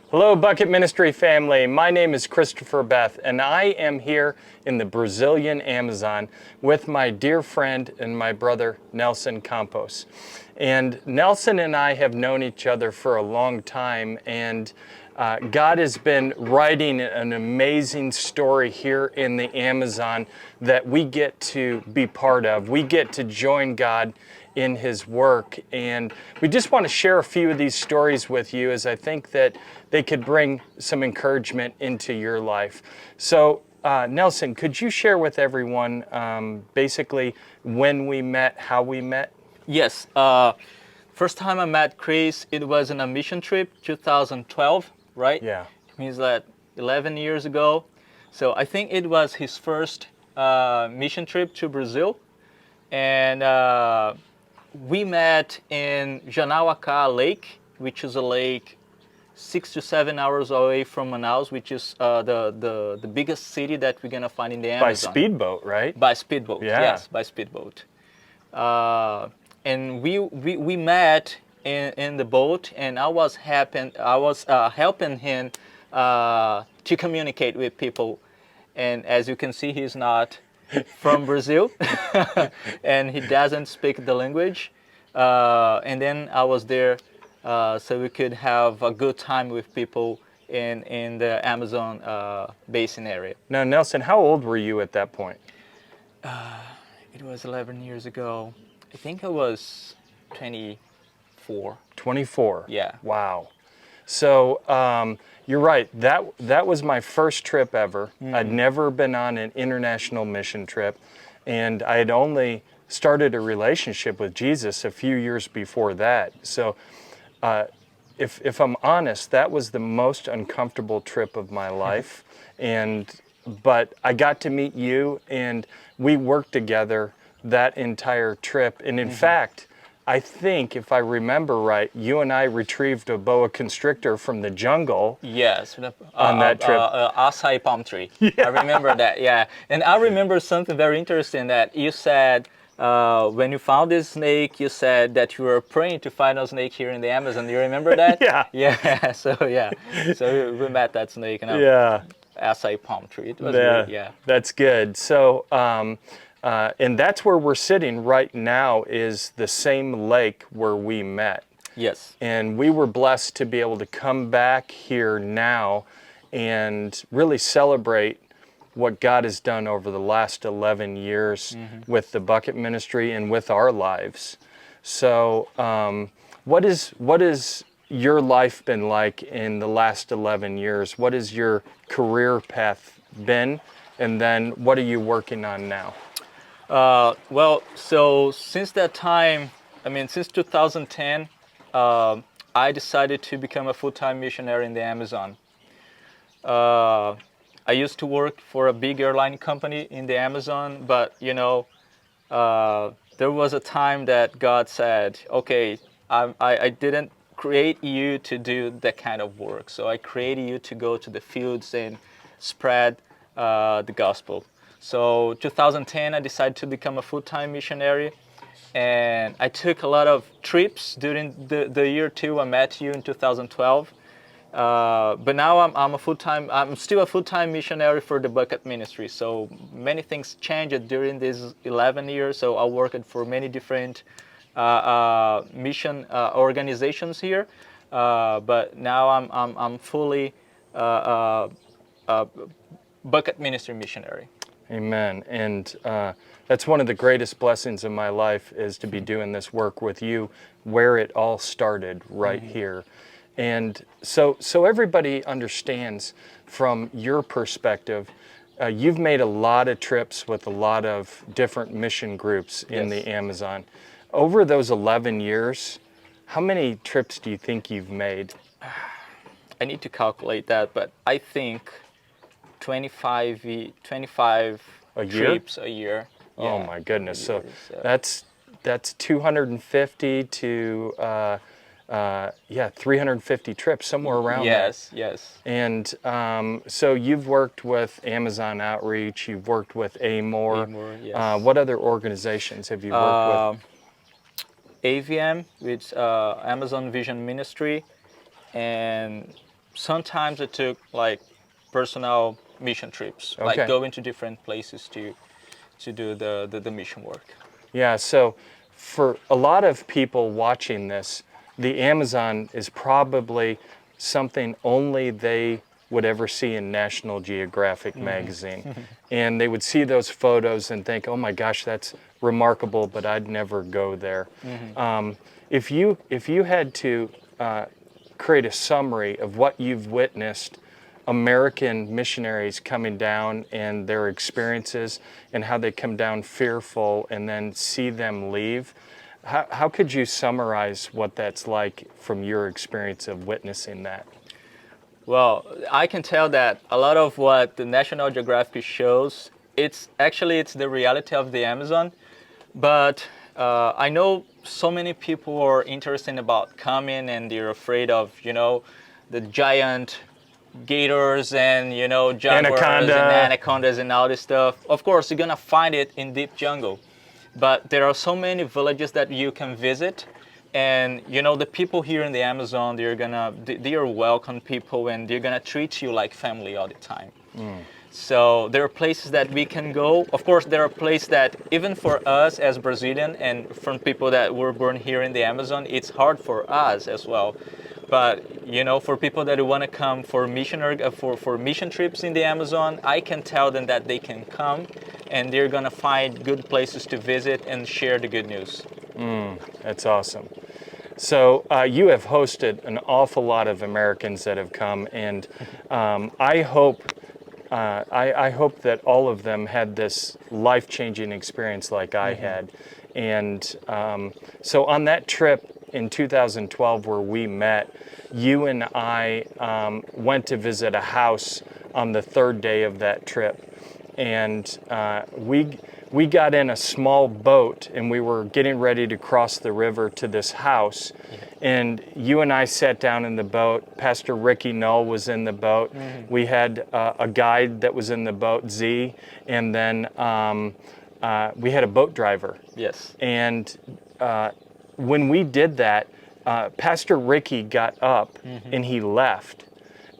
Hello, Bucket Ministry family. My name is Christopher Beth, and I am here in the Brazilian Amazon with my dear friend and my brother, Nelson Campos. And Nelson and I have known each other for a long time, and God has been writing an amazing story here in the Amazon that we get to be part of. We get to join God in His work. And we just want to share a few of these stories with you, as I think that they could bring some encouragement into your life. So, Nelson, could you share with everyone basically when we met, how we met? Yes. First time I met Chris, it was on a mission trip, 2012, right? Yeah. It means that 11 years ago. So I think it was his first mission trip to Brazil. And we met in Janauacá Lake, which is a lake 6 to 7 hours away from Manaus, which is the biggest city that we're gonna find in the Amazon. By speedboat, right? By speedboat, Yeah. yes, by speedboat. And we met in the boat, and I was helping him to communicate with people. And as you can see, he's not from Brazil, and he doesn't speak the language. And then I was there so we could have a good time with people in the Amazon basin area. Now, Nelson, how old were you at that point? It was 11 years ago. I think I was 24. 24. Yeah. Wow. So you're right. That was my first trip ever. I'd never been on an international mission trip, and I had only started a relationship with Jesus a few years before that. So if I'm honest, that was the most uncomfortable trip of my life. But I got to meet you, and we worked together that entire trip. And in fact, I think, if I remember right, you and I retrieved a boa constrictor from the jungle. Yes, on that trip. Acai palm tree. I remember that, yeah. And I remember something very interesting that you said, when you found this snake, you said that you were praying to find a snake here in the Amazon. Do you remember that? Yeah. Yeah, so we met that snake in a Yeah. acai palm tree. It was weird, yeah. That's good. So, and that's where we're sitting right now, is the same lake where we met. Yes. And we were blessed to be able to come back here now and really celebrate what God has done over the last 11 years with the Bucket Ministry and with our lives. So what is your life been like in the last 11 years? What has your career path been? And then what are you working on now? Well, so since that time, since 2010, I decided to become a full-time missionary in the Amazon. I used to work for a big airline company in the Amazon, but there was a time that God said, okay, I didn't create you to do that kind of work. So I created you to go to the fields and spread the gospel. So 2010, I decided to become a full-time missionary, and I took a lot of trips during the year too. I met you in 2012, but now I'm still a full-time missionary for the Bucket Ministry. So many things changed during these 11 years. So I worked for many different mission organizations here, but now I'm fully Bucket Ministry missionary. Amen. And that's one of the greatest blessings of my life, is to be doing this work with you, where it all started right here. And so everybody understands from your perspective, you've made a lot of trips with a lot of different mission groups in the Amazon. Over those 11 years, how many trips do you think you've made? I need to calculate that, but I think 25 a year? trips a year. Oh Yeah, my goodness! So years, that's 250 to 350 trips, somewhere around there. Yes. And so you've worked with Amazon Outreach, you've worked with AMOR. Yes. What other organizations have you worked with? AVM, which Amazon Vision Ministry, and sometimes it took like personal mission trips, Okay. like going to different places to do the mission work. Yeah, so for a lot of people watching this, the Amazon is probably something only they would ever see in National Geographic magazine. And they would see those photos and think, oh my gosh, that's remarkable, but I'd never go there. If you had to create a summary of what you've witnessed American missionaries coming down and their experiences and how they come down fearful and then see them leave, how could you summarize what that's like from your experience of witnessing that? Well, I can tell that a lot of what the National Geographic shows, it's the reality of the Amazon. But I know so many people are interested about coming and they're afraid of, the giant gators and, jaguars and anacondas and all this stuff. Of course, you're gonna find it in deep jungle. But there are so many villages that you can visit. And the people here in the Amazon, they are welcome people and they're gonna treat you like family all the time. So there are places that we can go. Of course, there are places that even for us as Brazilian and from people that were born here in the Amazon, it's hard for us as well. But for people that want to come for mission trips in the Amazon, I can tell them that they can come and they're gonna find good places to visit and share the good news. That's awesome. So you have hosted an awful lot of Americans that have come, and I hope that all of them had this life-changing experience like I had. And so on that trip in 2012 where we met, you and I went to visit a house on the third day of that trip. And we got in a small boat and we were getting ready to cross the river to this house. And you and I sat down in the boat. Pastor Ricky Null was in the boat. We had a guide that was in the boat, Z, and then we had a boat driver. Yes. And when we did that, Pastor Ricky got up and he left.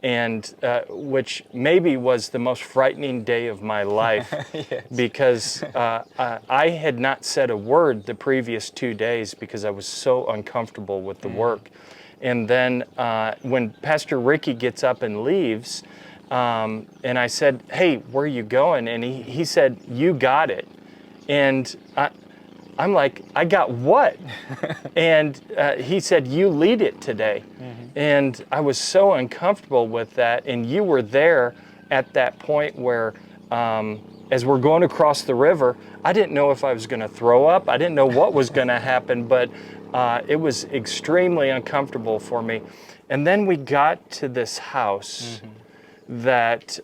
And which maybe was the most frightening day of my life. Yes. Because I had not said a word the previous 2 days because I was so uncomfortable with the work. And then when Pastor Ricky gets up and leaves, and I said, hey, where are you going? And he said, you got it. And I'm like, I got what? And he said, you lead it today. And I was so uncomfortable with that. And you were there at that point where, as we're going across the river, I didn't know if I was going to throw up. I didn't know what was going to happen, but it was extremely uncomfortable for me. And then we got to this house that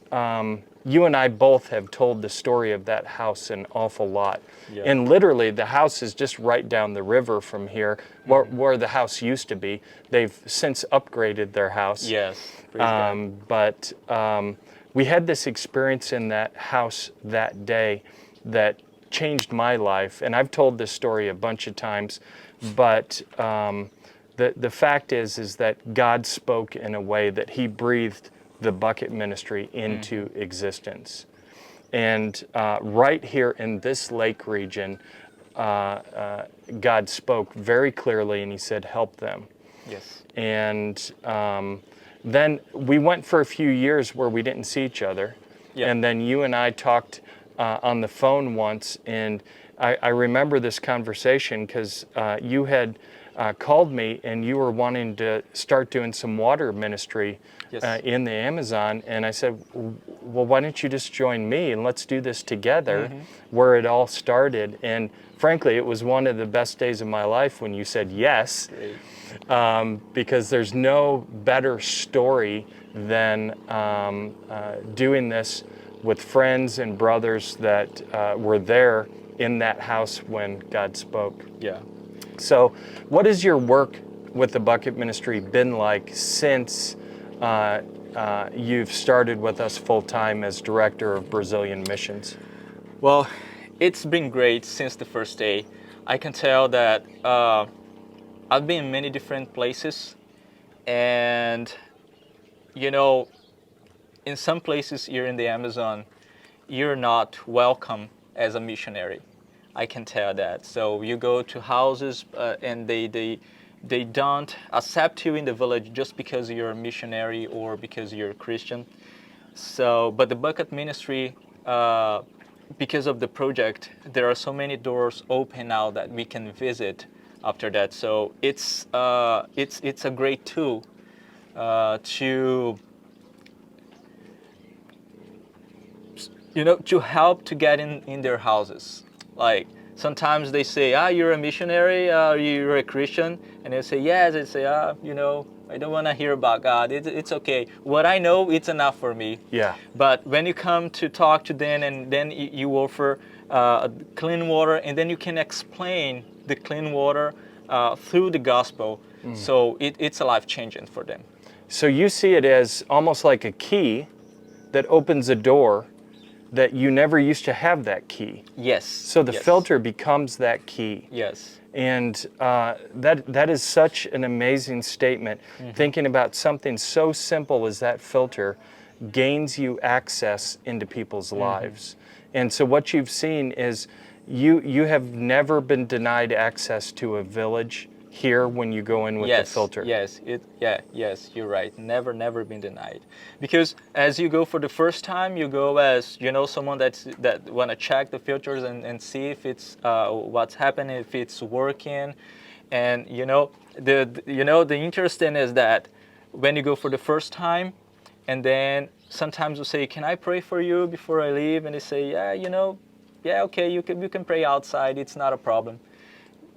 you and I both have told the story of that house an awful lot. Yeah. And literally the house is just right down the river from here, where the house used to be. They've since upgraded their house. Yes. But we had this experience in that house that day that changed my life. And I've told this story a bunch of times, but the fact is that God spoke in a way that he breathed the bucket ministry into existence. And right here in this lake region, God spoke very clearly and he said, help them. Yes. And then we went for a few years where we didn't see each other. Yep. And then you and I talked on the phone once, and I remember this conversation because you had called me and you were wanting to start doing some water ministry. Yes. In the Amazon, and I said, well, why don't you just join me and let's do this together, where it all started. And frankly, it was one of the best days of my life when you said yes, because there's no better story than doing this with friends and brothers that were there in that house when God spoke. Yeah. So what has your work with the Bucket Ministry been like since you've started with us full-time as Director of Brazilian Missions? Well, it's been great since the first day. I can tell that I've been in many different places, and you know, in some places here in the Amazon, you're not welcome as a missionary. I can tell that. So you go to houses and they don't accept you in the village just because you're a missionary or because you're a Christian. So, but the Bucket Ministry, because of the project, there are so many doors open now that we can visit after that. So it's a great tool to to help to get in their houses. Like sometimes they say, you're a missionary, you're a Christian, and they say yes. They say, I don't want to hear about God. It's okay. What I know, it's enough for me. Yeah. But when you come to talk to them, and then you offer clean water, and then you can explain the clean water through the gospel, so it's a life changing for them. So you see it as almost like a key that opens a door that you never used to have that key. Yes. So the yes. filter becomes that key. Yes. And that is such an amazing statement. Thinking about something so simple as that filter gains you access into people's lives. And so what you've seen is you have never been denied access to a village here when you go in with the filter. Yes, yes, you're right. Never been denied. Because as you go for the first time, you go as someone that want to check the filters and see if it's what's happening, if it's working, and the interesting is that when you go for the first time, and then sometimes you say, "Can I pray for you before I leave?" And they say, "Yeah, okay, you can pray outside. It's not a problem."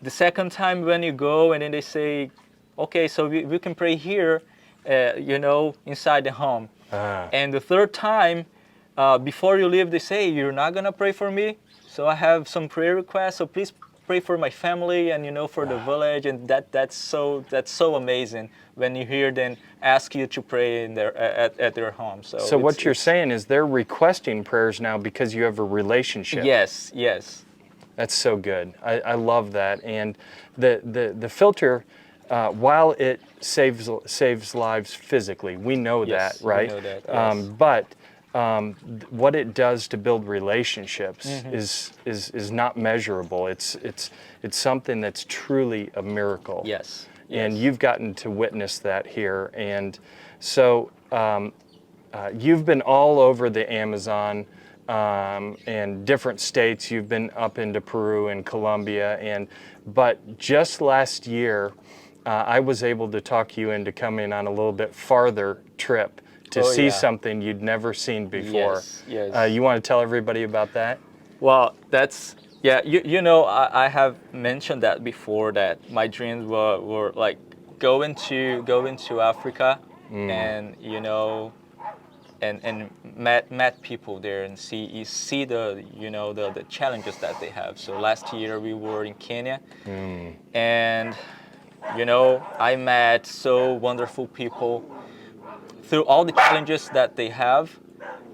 The second time when you go and then they say, okay, so we can pray here, inside the home. And the third time, before you leave, they say, you're not going to pray for me? So I have some prayer requests, so please pray for my family and, for the village. And that's so amazing when you hear them ask you to pray in at their home. So what you're saying is they're requesting prayers now because you have a relationship. Yes. That's so good. I love that. And the filter, while it saves lives physically, we know that, right? We know that, yes. But what it does to build relationships is not measurable. It's something that's truly a miracle. Yes. And you've gotten to witness that here. And so you've been all over the Amazon. And different states. You've been up into Peru and Colombia, but just last year, I was able to talk you into coming on a little bit farther trip to see something you'd never seen before. Yes. You want to tell everybody about that? Well, that's I have mentioned that before, that my dreams were like go into Africa and and met people there and see the challenges that they have. So last year we were in Kenya, and I met so wonderful people through all the challenges that they have,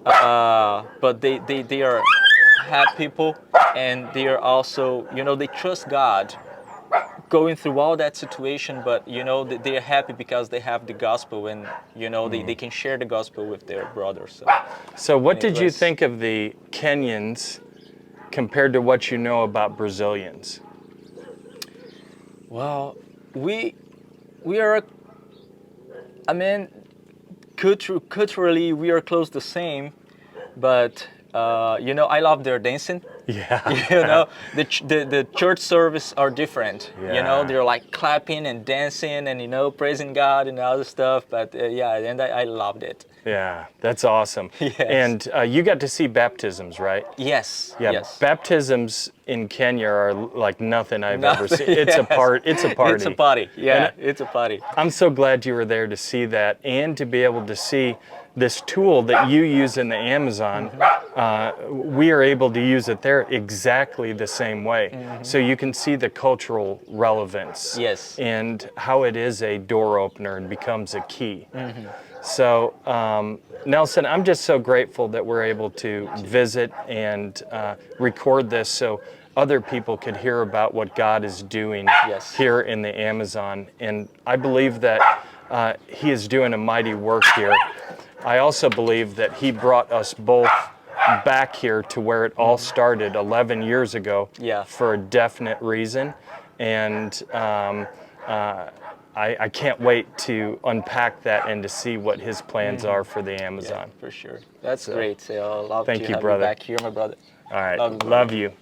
but they are happy people, and they are also they trust God going through all that situation, but they're happy because they have the gospel, and they can share the gospel with their brothers. So what did you think of the Kenyans compared to what you know about Brazilians? Well, we are, I mean, culturally we are close the same, but I love their dancing. Yeah. The church service are different. Yeah. They're like clapping and dancing and praising God and other stuff. But and I loved it. Yeah, that's awesome. Yes. And you got to see baptisms, right? Yes. Yeah. Yes. Baptisms in Kenya are like nothing I've ever seen. It's a party. It's a party. Yeah, it's a party. I'm so glad you were there to see that and to be able to see this tool that you use in the Amazon. We are able to use it there exactly the same way. So you can see the cultural relevance. Yes. And how it is a door opener and becomes a key. So, Nelson, I'm just so grateful that we're able to visit and record this so other people could hear about what God is doing here in the Amazon. And I believe that He is doing a mighty work here. I also believe that He brought us both back here to where it all started 11 years ago Yeah. for a definite reason. And I can't wait to unpack that and to see what His plans are for the Amazon. For sure. That's great. So I'll love Thank to you, have brother. you back here, my brother. All right, Love you, love you.